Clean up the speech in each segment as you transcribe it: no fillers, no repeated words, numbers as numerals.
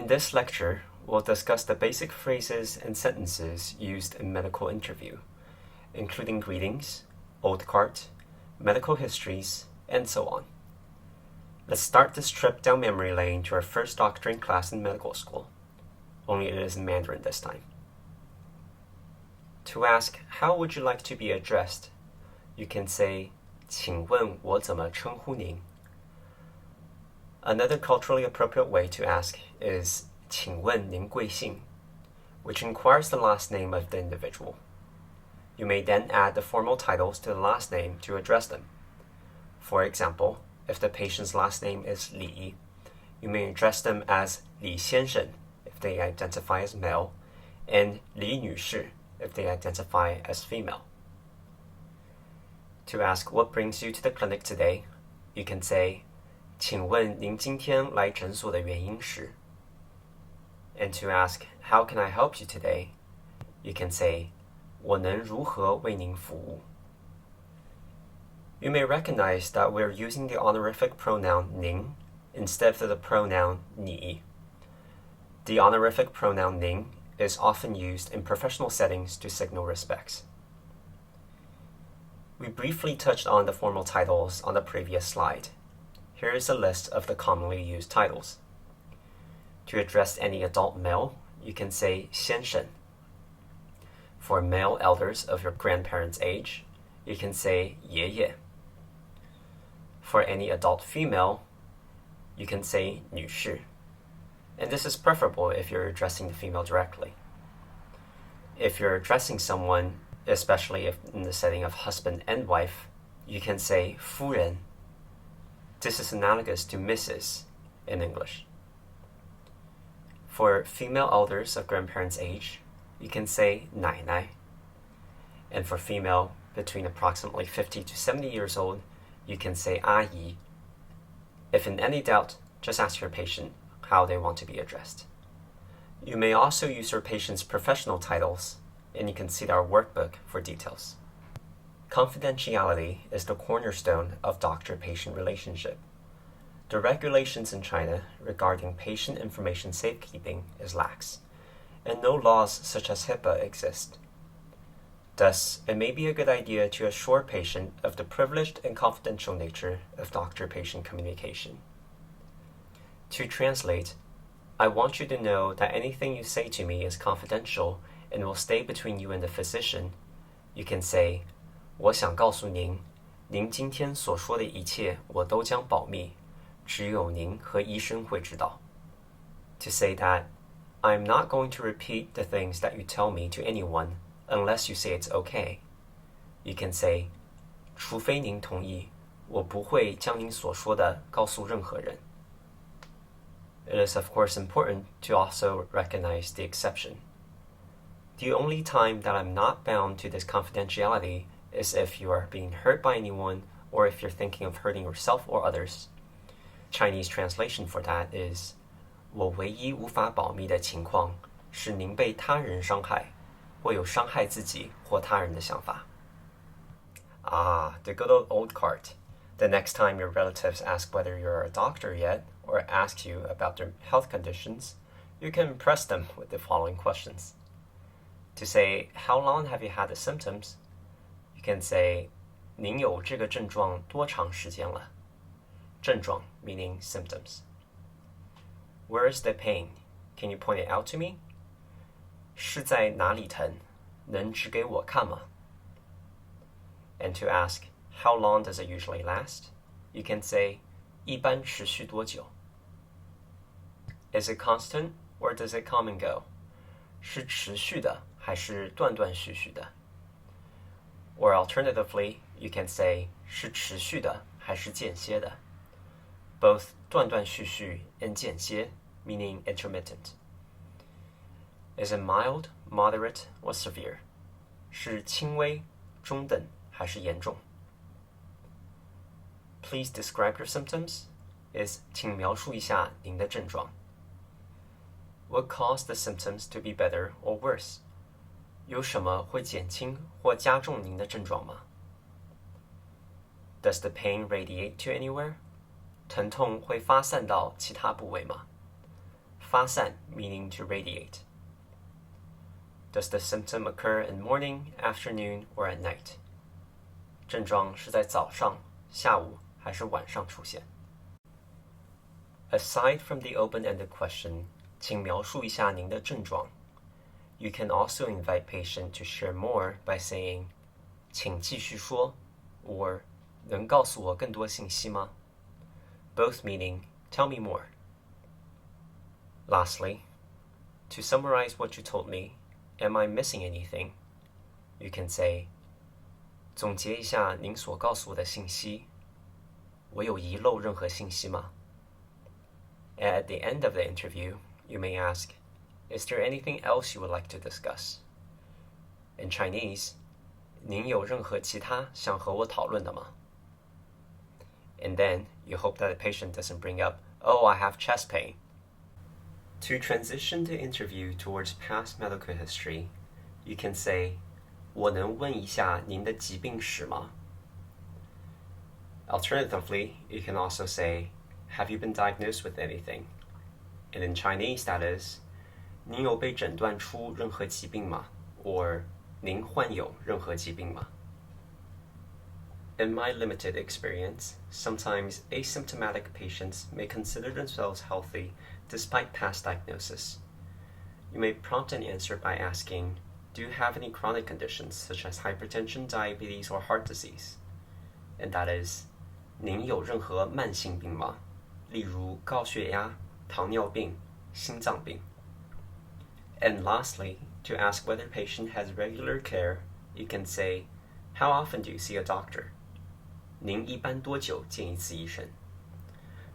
In this lecture, we'll discuss the basic phrases and sentences used in medical interview, including greetings, old cart, medical histories, and so on. Let's start this trip down memory lane to our first doctoring class in medical school, only it is in Mandarin this time. To ask, how would you like to be addressed? You can say, 请问我怎么称呼您? Another culturally appropriate way to ask is 请问您贵姓, which inquires the last name of the individual. You may then add the formal titles to the last name to address them. For example, if the patient's last name is Li, you may address them as Li 先生 if they identify as male, and Li 女士 if they identify as female. To ask what brings you to the clinic today, you can say, 请问您今天来诊所的原因是? And to ask, how can I help you today? You can say, 我能如何为您服务? You may recognize that we're using the honorific pronoun 您 instead of the pronoun 你. The honorific pronoun 您 is often used in professional settings to signal respects. We briefly touched on the formal titles on the previous slide. Here is a list of the commonly used titles. To address any adult male, you can say 先生. For male elders of your grandparents' age, you can say 爷爷. For any adult female, you can say 女士. And this is preferable if you're addressing the female directly. If you're addressing someone, especially if in the setting of husband and wife, you can say 夫人. This is analogous to Mrs. in English. For female elders of grandparents' age, you can say 奶奶. And for female between approximately 50 to 70 years old, you can say 阿姨. If in any doubt, just ask your patient how they want to be addressed. You may also use your patient's professional titles, and you can see our workbook for details. Confidentiality is the cornerstone of doctor-patient relationship. The regulations in China regarding patient information safekeeping is lax, and no laws such as HIPAA exist. Thus, it may be a good idea to assure patient of the privileged and confidential nature of doctor-patient communication. To translate, I want you to know that anything you say to me is confidential and will stay between you and the physician. You can say, 我想告诉您，您今天所说的一切我都将保密，只有您和医生会知道. To say that, I'm not going to repeat the things that you tell me to anyone unless you say it's okay. You can say, 除非您同意，我不会将您所说的告诉任何人. It is of course important to also recognize the exception. The only time that I'm not bound to this confidentiality is if you are being hurt by anyone or if you're thinking of hurting yourself or others. Chinese translation for that is, 我唯一无法保密的情况是您被他人伤害，或有伤害自己或他人的想法. Ah, the good old cart. The next time your relatives ask whether you're a doctor yet, or ask you about their health conditions, you can impress them with the following questions. To say, how long have you had the symptoms? You can say, 您有这个症状多长时间了? 症状 meaning symptoms. Where is the pain? Can you point it out to me? 是在哪里疼？能指给我看吗? And to ask, how long does it usually last? You can say, 一般持续多久? Is it constant or does it come and go? 是持续的还是断断续续的? Or alternatively, you can say, 是持续的还是间歇的? Both 断断续续 and 间歇, meaning intermittent. Is it mild, moderate, or severe? 是轻微、中等还是严重? Please describe your symptoms. Is 请描述一下您的症状. What caused the symptoms to be better or worse? 有什么会减轻或加重您的症状吗? Does the pain radiate to anywhere? 疼痛会发散到其他部位吗?发散 meaning to radiate. Does the symptom occur in morning, afternoon, or at night? 症状是在早上、下午还是晚上出现？ Aside from the open-ended question, 请描述一下您的症状. You can also invite patient to share more by saying, 请继续说 or 能告诉我更多信息吗? Both meaning, tell me more. Lastly, to summarize what you told me, am I missing anything? You can say, 总结一下您所告诉我的信息，我有遗漏任何信息吗? At the end of the interview, you may ask, is there anything else you would like to discuss? In Chinese, 您有任何其他想和我讨论的吗? And then, you hope that the patient doesn't bring up, oh, I have chest pain. To transition the interview towards past medical history, you can say, 我能问一下您的疾病史吗? Alternatively, you can also say, have you been diagnosed with anything? And in Chinese, that is, 您有被诊断出任何疾病吗? Or, 您患有任何疾病吗? In my limited experience, sometimes asymptomatic patients may consider themselves healthy despite past diagnosis. You may prompt an answer by asking, do you have any chronic conditions such as hypertension, diabetes, or heart disease? And that is, 您有任何慢性病吗? 例如高血压、糖尿病、心脏病. And lastly, to ask whether patient has regular care, you can say, how often do you see a doctor? 您一般多久见一次医生?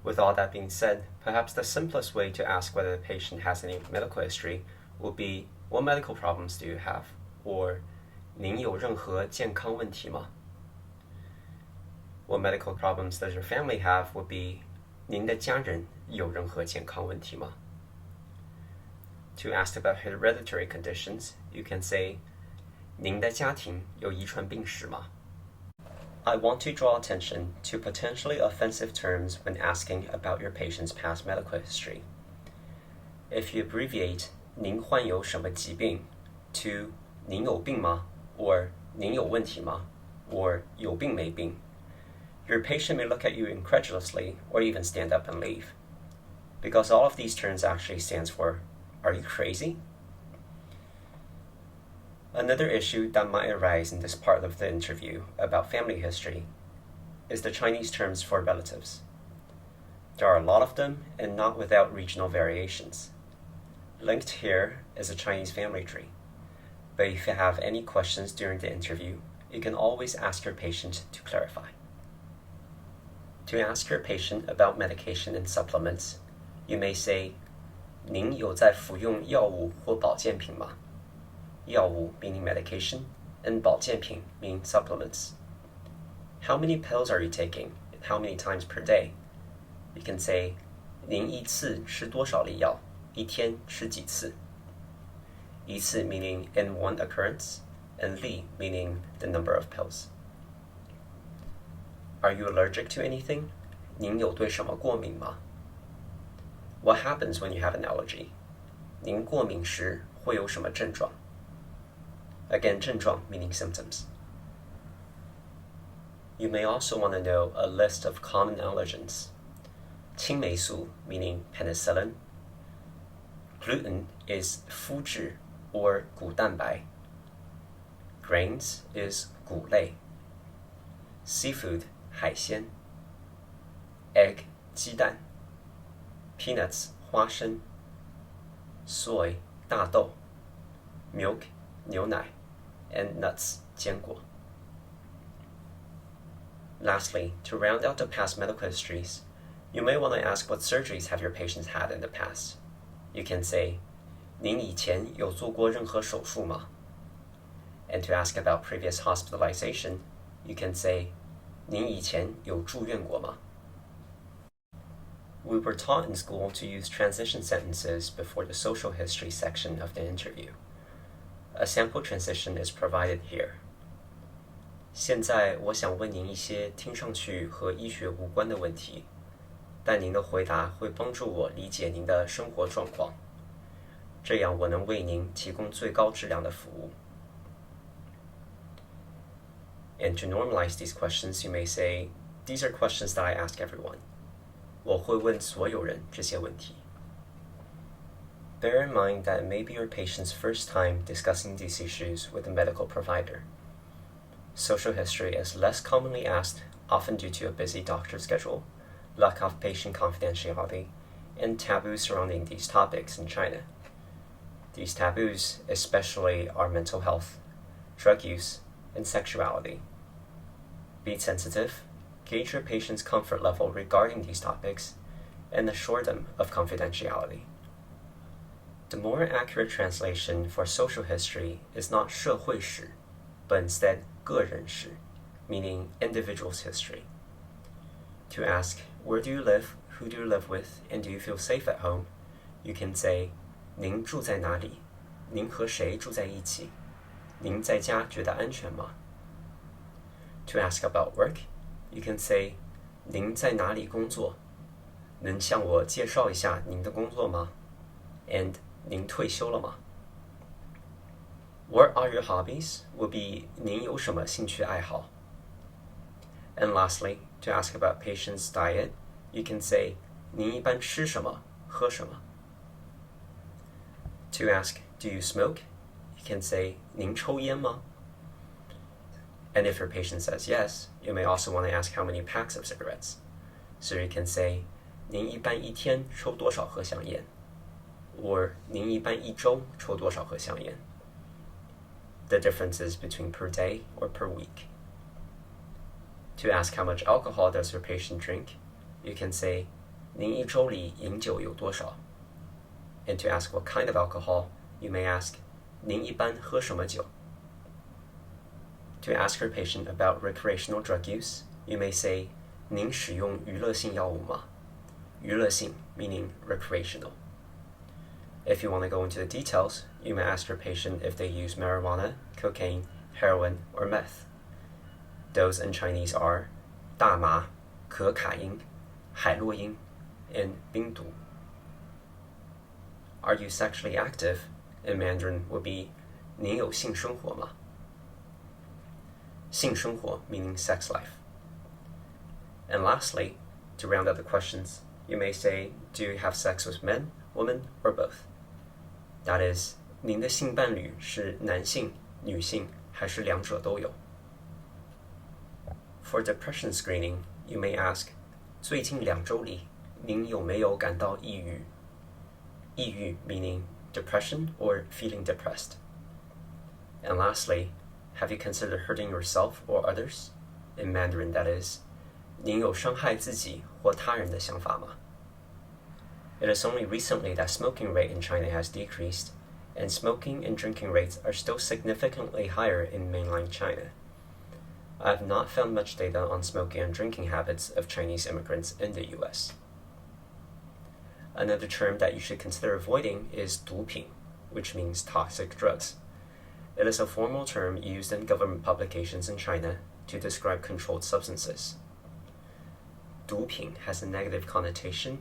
With all that being said, perhaps the simplest way to ask whether the patient has any medical history would be, what medical problems do you have? Or, 您有任何健康问题吗? What medical problems does your family have would be, 您的家人有任何健康问题吗? To ask about hereditary conditions, you can say, 您的家庭有遗传病史吗? I want to draw attention to potentially offensive terms when asking about your patient's past medical history. If you abbreviate 您患有什么疾病 to 您有病吗 or 您有问题吗 or 有病没病, your patient may look at you incredulously or even stand up and leave. Because all of these terms actually stands for, are you crazy? Another issue that might arise in this part of the interview about family history is the Chinese terms for relatives. There are a lot of them and not without regional variations. Linked here is a Chinese family tree. But if you have any questions during the interview, you can always ask your patient to clarify. To ask your patient about medication and supplements, you may say, 您有在服用药物或保健品吗? 药物 meaning medication, and 保健品 meaning supplements. How many pills are you taking, and how many times per day? You can say, 您一次吃多少粒药? 一天吃几次? 一次 meaning in one occurrence, and 粒 meaning the number of pills. Are you allergic to anything? 您有对什么过敏吗? What happens when you have an allergy? 您过敏时会有什么症状? Again, 症状 meaning symptoms. You may also want to know a list of common allergens. 青霉素 meaning penicillin. Gluten is 麸质 or 谷蛋白. Grains is 谷类. Seafood 海鲜. Egg 鸡蛋. Peanuts 花生. Soy 大豆. Milk 牛奶. And nuts 坚果. Lastly, to round out the past medical histories, you may want to ask what surgeries have your patients had in the past. You can say, 您以前有做过任何手术吗? And to ask about previous hospitalization, you can say, 您以前有住院过吗? We were taught in school to use transition sentences before the social history section of the interview. A sample transition is provided here. 现在我想问您一些听上去和医学无关的问题。但您的回答会帮助我理解您的生活状况，这样我能为您提供最高质量的服务。And to normalize these questions, you may say, these are questions that I ask everyone. 我会问所有人这些问题。Bear in mind that it may be your patient's first time discussing these issues with a medical provider. Social history is less commonly asked, often due to a busy doctor schedule, lack of patient confidentiality, and taboos surrounding these topics in China. These taboos especially are mental health, drug use, and sexuality. Be sensitive, gauge your patient's comfort level regarding these topics, and assure them of confidentiality. The more accurate translation for social history is not 社会史, but instead 个人史, meaning individual's history. To ask, where do you live, who do you live with, and do you feel safe at home, you can say, 您住在哪里? 您和谁住在一起? 您在家觉得安全吗? To ask about work, you can say, 您在哪里工作? 能向我介绍一下您的工作吗? And 您退休了吗? What are your hobbies? Would be 您有什么兴趣爱好? And lastly, to ask about patient's diet, you can say, 您一般吃什么, 喝什么? To ask, do you smoke? You can say, 您抽烟吗? And if your patient says yes, you may also want to ask how many packs of cigarettes. So you can say, 您一般一天抽多少盒香烟? Or 您一般一周抽多少盒香烟? The difference is between per day or per week. To ask how much alcohol does your patient drink, you can say, 您一周里饮酒有多少? And to ask what kind of alcohol, you may ask, 您一般喝什么酒? To ask your patient about recreational drug use, you may say, 您使用娱乐性药物吗? 娱乐性 meaning recreational. If you want to go into the details, you may ask your patient if they use marijuana, cocaine, heroin, or meth. Those in Chinese are 大麻, 可卡因, 海洛因, and 冰毒. Are you sexually active? In Mandarin would be 您有性生活吗? 性生活 meaning sex life. And lastly, to round out the questions, you may say, do you have sex with men, women, or both? That is, 您的性伴侣是男性、女性，还是两者都有? For depression screening, you may ask, 最近2周里，您有没有感到抑郁? 抑郁 meaning depression or feeling depressed. And lastly, have you considered hurting yourself or others? In Mandarin, that is, 您有伤害自己或他人的想法吗? It is only recently that smoking rate in China has decreased, and smoking and drinking rates are still significantly higher in mainland China. I have not found much data on smoking and drinking habits of Chinese immigrants in the US. Another term that you should consider avoiding is 毒品, which means toxic drugs. It is a formal term used in government publications in China to describe controlled substances. 毒品 has a negative connotation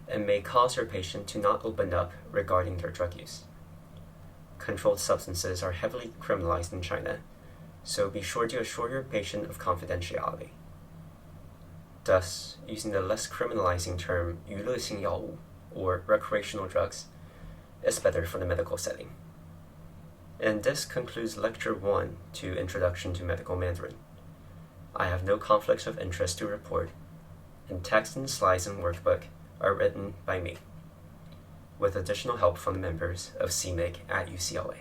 and may cause your patient to not open up regarding their drug use. Controlled substances are heavily criminalized in China, so be sure to assure your patient of confidentiality. Thus, using the less criminalizing term 娱乐性药物 or recreational drugs is better for the medical setting. And this concludes Lecture 1 to Introduction to Medical Mandarin. I have no conflicts of interest to report, and text and slides and workbook are written by me, with additional help from the members of CMIG at UCLA.